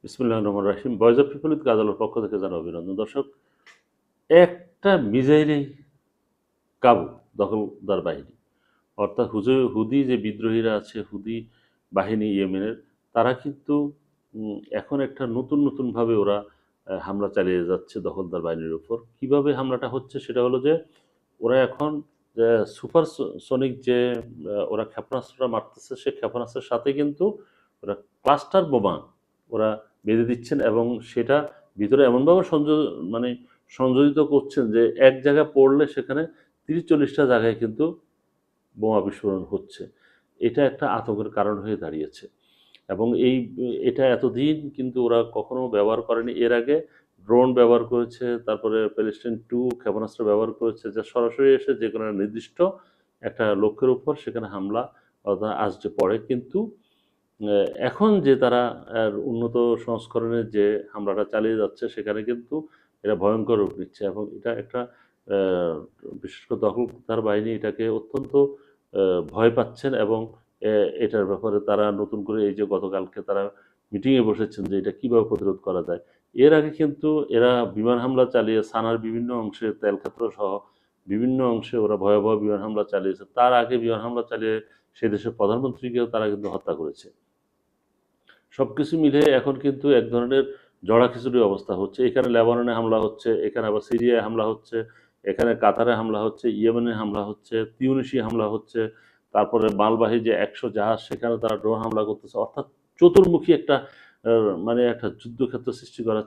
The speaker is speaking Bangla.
বিসমিল্লাহির রহমানির রহিম। ভয়েস অফ পিপল উইথ কাজলের পক্ষ থেকে জানাই অভিনন্দন। দর্শক, একটা মিসাইলেই কাবু দখলদার বাহিনী, অর্থাৎ হুদি যে বিদ্রোহীরা আছে, হুদি বাহিনী ইয়েমেনের, তারা কিন্তু এখন একটা নতুনভাবে ওরা হামলা চালিয়ে যাচ্ছে দখলদার বাহিনীর উপর। কিভাবে হামলাটা হচ্ছে সেটা হলো যে ওরা এখন সুপার সনিক যে ওরা ক্ষেপণাস্ত্রটা মারতেছে, সে ক্ষেপণাস্ত্রের সাথে কিন্তু ওরা ক্লাস্টার বোমা ওরা বেঁধে দিচ্ছেন এবং সেটা ভিতরে এমনভাবে মানে সংযোজিত করছেন যে এক জায়গায় পড়লে সেখানে ৩০-৪০টা জায়গায় কিন্তু বোমা বিস্ফোরণ হচ্ছে। এটা একটা আতঙ্কের কারণ হয়ে দাঁড়িয়েছে এবং এটা এতদিন কিন্তু ওরা কখনো ব্যবহার করেনি। এর আগে ড্রোন ব্যবহার করেছে, তারপরে প্যালেস্টাইন 2 ক্ষেপণাস্ত্র ব্যবহার করেছে, যা সরাসরি এসে যে কোনো নির্দিষ্ট একটা লক্ষ্যের উপর সেখানে হামলা আসতে পড়ে। কিন্তু এখন যে তারা উন্নত সংস্করণের যে হামলাটা চালিয়ে যাচ্ছে সেখানে কিন্তু এরা ভয়ঙ্কর রূপ নিচ্ছে এবং এটা একটা আহ, বিশেষ করে দখলদার বাহিনী এটাকে অত্যন্ত ভয় পাচ্ছেন এবং এটার ব্যাপারে তারা নতুন করে এই যে গতকালকে তারা মিটিংয়ে বসেছেন যে এটা কিভাবে প্রতিরোধ করা যায়। এর আগে কিন্তু এরা বিমান হামলা চালিয়ে সানার বিভিন্ন অংশে, তেলক্ষেত্র সহ বিভিন্ন অংশে ওরা ভয়াবহ বিমান হামলা চালিয়েছে। তার আগে বিমান হামলা চালিয়ে সে দেশের প্রধানমন্ত্রীকেও তারা কিন্তু হত্যা করেছে। সবকিছু মিলে এখন কিন্তু এক ধরনের জড়া খিচুড়ি অবস্থা হচ্ছে। এখানে লেবাননে হামলা হচ্ছে, এখানে আবার সিরিয়ায় হামলা হচ্ছে, এখানে কাতারে হামলা হচ্ছে, ইয়েমেনে হামলা হচ্ছে, তিউনিসি হামলা হচ্ছে, তারপরে মালবাহী যে ১০০ জাহাজ সেখানে তারা ড্রোন হামলা করতেছে। অর্থাৎ চতুর্মুখী একটা মানে একটা যুদ্ধক্ষেত্র সৃষ্টি করার